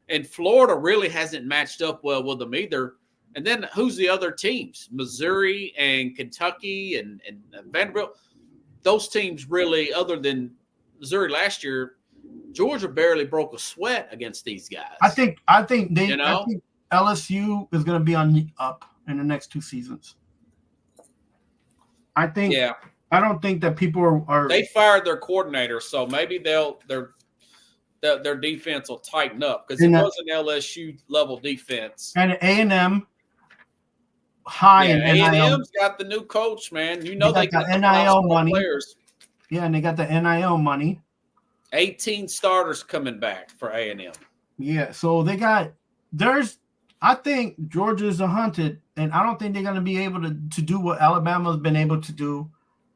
And Florida really hasn't matched up well with them either. And then who's the other teams? Missouri and Kentucky and Vanderbilt. Those teams really, other than Missouri last year, Georgia barely broke a sweat against these guys. I think LSU is going to be on up in the next 2 seasons. I think. Yeah. I don't think that people are. They fired their coordinator, so maybe their defense will tighten up because it was an LSU level defense. And A&M high in NIL. A&M's got the new coach, man. They got the NIL money. Players. Yeah, and they got the NIL money. 18 starters coming back for A&M. Yeah, so they got I think Georgia's a hunted, and I don't think they're going to be able to do what Alabama's been able to do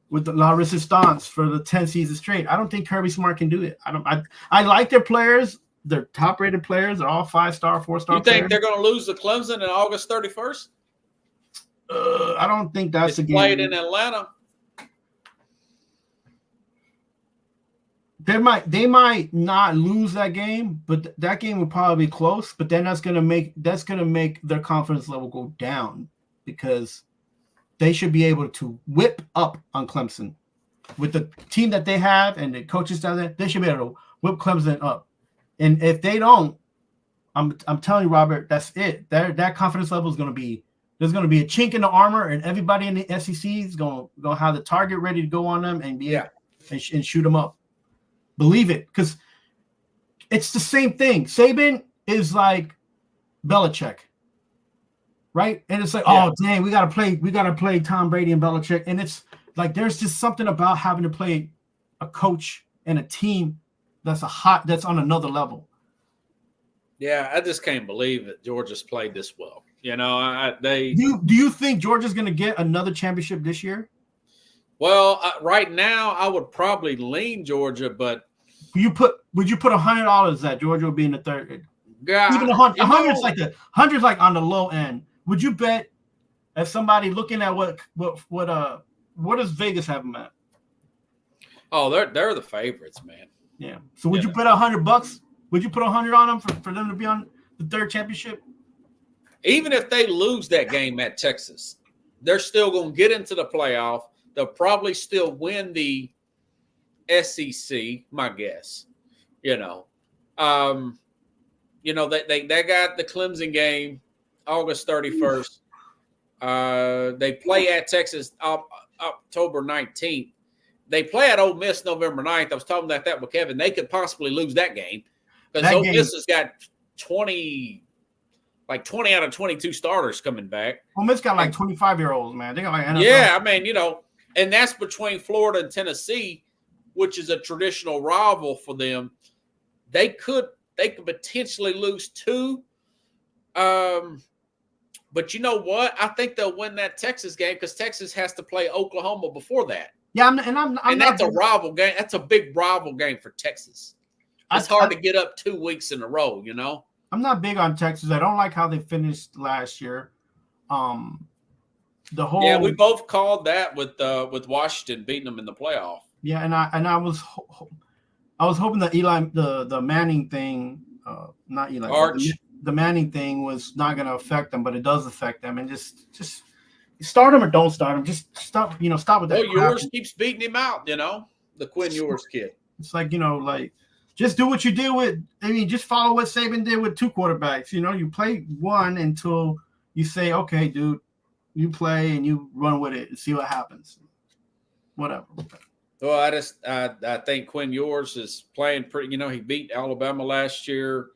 with the La Resistance for the 10 seasons straight. I don't think Kirby Smart can do it. I like their players. Their top-rated players. They're all 5-star, 4-star You think they're going to lose to Clemson on August 31st? I don't think that's a game. Played in Atlanta. They might not lose that game, but that game will probably be close. But then that's gonna make their confidence level go down because they should be able to whip up on Clemson with the team that they have and the coaches down there. They should be able to whip Clemson up. And if they don't, I'm telling you, Robert, that's it. That confidence level is going to be there's going to be a chink in the armor, and everybody in the SEC is going to have the target ready to go on them and and shoot them up. Believe it, because it's the same thing. Saban is like Belichick, right? And it's like, oh dang, we gotta play Tom Brady and Belichick, and it's like there's just something about having to play a coach and a team that's on another level. Yeah, I just can't believe that Georgia's played this well. Do you think Georgia's going to get another championship this year? Well, right now I would probably lean Georgia, but would you put $100 that Georgia will be in the third? Yeah, even 100's like the 100's like on the low end. Would you bet as somebody looking at what does Vegas have them at? Oh, they're the favorites, man. Yeah. So would you put $100? Would you put 100 on them for them to be on the third championship? Even if they lose that game at Texas, they're still going to get into the playoff. They'll probably still win the SEC, my guess. They got the Clemson game August 31st. They play at Texas October 19th. They play at Ole Miss November 9th. I was talking about that with Kevin. They could possibly lose that game because Ole Miss has got 20 out of 22 starters coming back. Ole Miss got like 25-year-olds, man. They got like NFL. Yeah, I mean, and that's between Florida and Tennessee, which is a traditional rival for them. They could potentially lose 2. But you know what? I think they'll win that Texas game because Texas has to play Oklahoma before that. Yeah, and that's a rival game. That's a big rival game for Texas. It's hard to get up 2 weeks in a row, I'm not big on Texas. I don't like how they finished last year. We both called that with Washington beating them in the playoff. Yeah, and I was hoping that the Manning thing, not Eli, Arch. The Manning thing was not going to affect them, but it does affect them. And just start him or don't start him. Just stop with that. Well, Ewers keeps beating him out. The Quinn Ewers kid. It's like just do what you did with. I mean, just follow what Saban did with 2 quarterbacks. You play one until you say, okay, dude, you play and you run with it and see what happens. Whatever. Well, I think Quinn Ewers is playing pretty. He beat Alabama last year.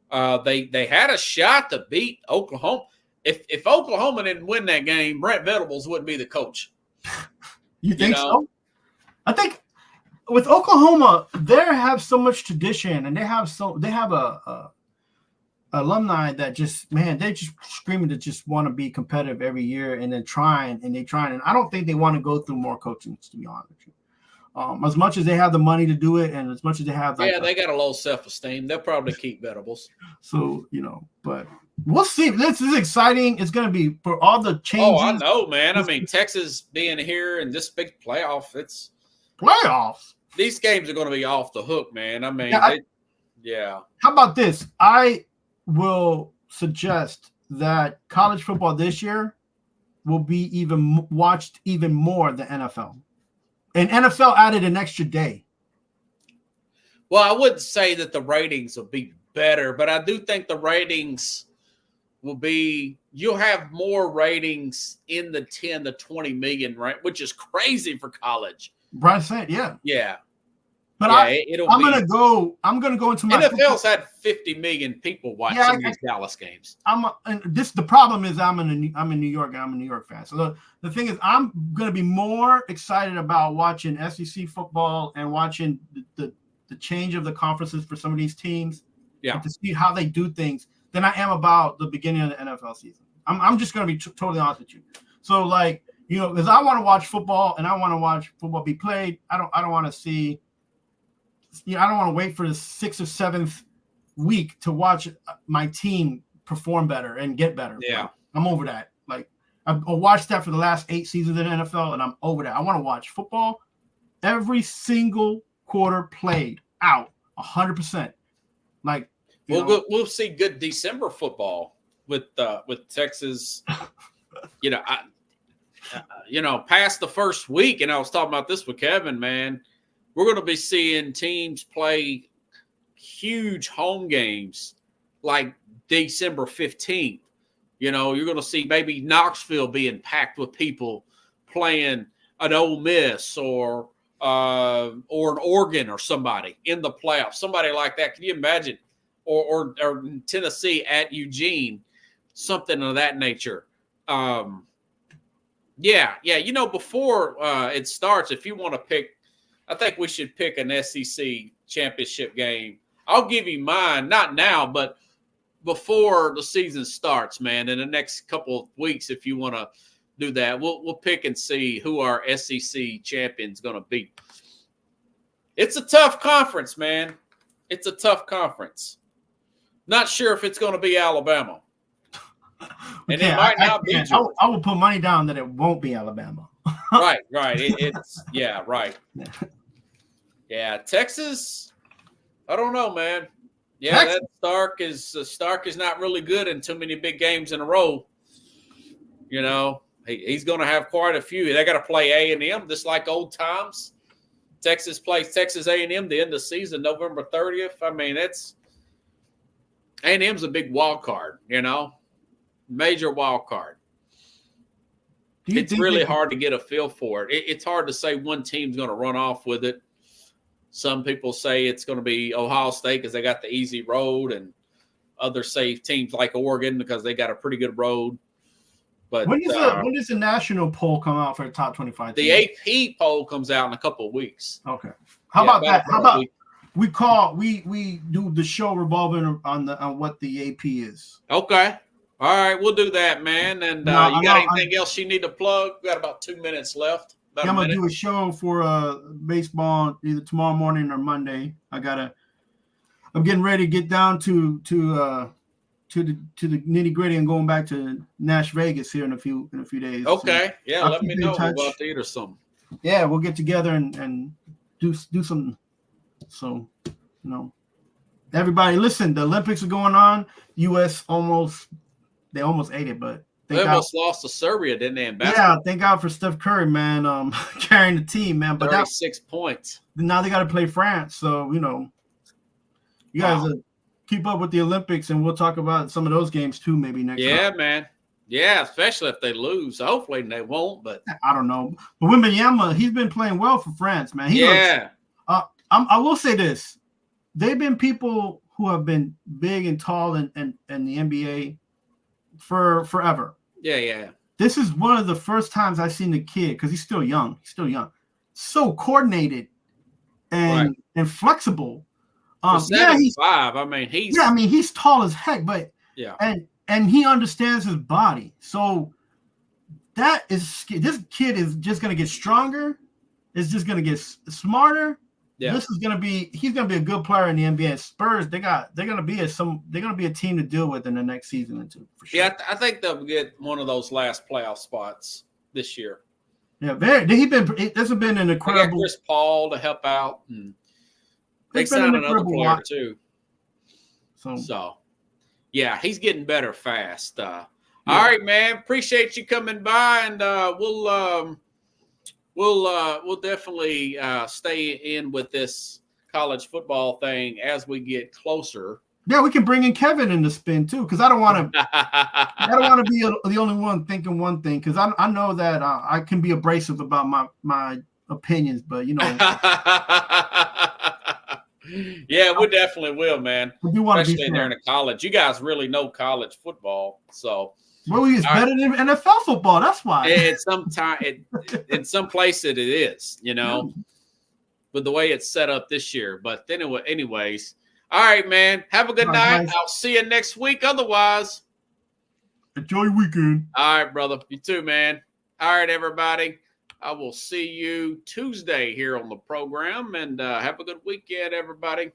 They had a shot to beat Oklahoma. If Oklahoma didn't win that game, Brent Venables wouldn't be the coach. You think so? I think with Oklahoma, they have so much tradition, and they have a alumni that just, man, they just screaming to just want to be competitive every year and then trying. And I don't think they want to go through more coaching, to be honest with you. As much as they have the money to do it, and as much as they have, they got a low self-esteem. They'll probably keep Venables. So, but we'll see. This is exciting. It's going to be for all the changes. Oh, I know, man. I mean, Texas being here and this big playoff, it's playoffs. These games are going to be off the hook, man. I mean, yeah. How about this? I will suggest that college football this year will be even watched even more than NFL. And NFL added an extra day. Well, I wouldn't say that the ratings will be better, but I do think the ratings will be, you'll have more ratings in the 10 to 20 million range, which is crazy for college. Brian said, yeah. Yeah. But yeah, I'm gonna go into my NFL's had 50 million people watch some of these Dallas games. The problem is I'm in New York and I'm a New York fan. So the thing is, I'm gonna be more excited about watching SEC football and watching the change of the conferences for some of these teams, and to see how they do things, than I am about the beginning of the NFL season. I'm just gonna be totally honest with you. So because I want to watch football and I want to watch football be played. I don't want to see. I don't want to wait for the 6th or 7th week to watch my team perform better and get better. Yeah. I'm over that. I've watched that for the last 8 seasons in the NFL, and I'm over that. I want to watch football every single quarter played out 100%. We'll see good December football with Texas. Past the first week, and I was talking about this with Kevin, man. We're going to be seeing teams play huge home games like December 15th. You're going to see maybe Knoxville being packed with people playing an Ole Miss or an Oregon or somebody in the playoffs, somebody like that. Can you imagine? Or Tennessee at Eugene, something of that nature. Before it starts, if you want to pick, I think we should pick an SEC championship game. I'll give you mine, not now, but before the season starts, man, in the next couple of weeks, if you want to do that, we'll pick and see who our SEC champion's going to be. It's a tough conference, man. It's a tough conference. Not sure if it's going to be Alabama. And it might not be. I will put money down that it won't be Alabama. Right. Right. Yeah, Texas. I don't know, man. Yeah, Texas. That Stark is not really good in too many big games in a row. He's going to have quite a few. They got to play A&M just like old times. Texas plays Texas A&M the end of the season, November 30th. I mean, A&M's a big wild card. Major wild card. It's really hard to get a feel for it. It's hard to say one team's going to run off with it. Some people say it's going to be Ohio State because they got the easy road, and others say teams like Oregon because they got a pretty good road. But when does the national poll come out for the top 25 teams? The AP poll comes out in a couple of weeks. Okay. How about that? How about we do the show revolving on what the AP is? Okay. All right, we'll do that, man. And you got anything else you need to plug? We got about 2 minutes left. I'm gonna do a show for baseball either tomorrow morning or Monday. I'm getting ready to get down to the nitty gritty and going back to Nash Vegas here in a few days. Okay, so let me know about that or something. Yeah, we'll get together and do something. So, everybody, listen. The Olympics are going on. U.S. almost ate it, but they almost lost to Serbia, didn't they? In basketball? Yeah, thank God for Steph Curry, man, carrying the team, man. But 36 points. Now they got to play France, so you guys keep up with the Olympics, and we'll talk about some of those games too, maybe next. Yeah, time. Man. Yeah, especially if they lose. Hopefully they won't, but I don't know. But Wembanyama, he's been playing well for France, man. I will say this: they've been people who have been big and tall in the NBA for forever. Yeah. This is one of the first times I've seen the kid, because he's still young, so coordinated and flexible. For Yeah, he's 7'5", I mean, he's yeah. I mean, he's tall as heck, but yeah. and he understands his body. So that is this kid is just gonna get stronger. It's just gonna get smarter. Yeah. This is gonna be he's gonna be a good player in the NBA. Spurs, they're gonna be a team to deal with in the next season or two for sure. Yeah, I think they'll get one of those last playoff spots this year. Yeah, this has been an They got incredible. Chris Paul to help out, and they It's been signed an another incredible player watch. too. So So, yeah, he's getting better fast. All right, man. Appreciate you coming by, and we'll definitely stay in with this college football thing as we get closer. yeah, we can bring in Kevin in the spin too, because I don't want to be the only one thinking one thing, because I know that I can be abrasive about my opinions, but you know, yeah, we definitely will, man. I do want to Especially be there in fair. the college. You guys really know college football, so Well, it's better than NFL football. That's why. in some places it is, you know, with the way it's set up this year. But anyways, all right, man. Have a good All right, night. guys. I'll see you next week. Otherwise, Enjoy your weekend. all right, brother. You too, man. All right, everybody. I will see you Tuesday here on the program, and have a good weekend, everybody.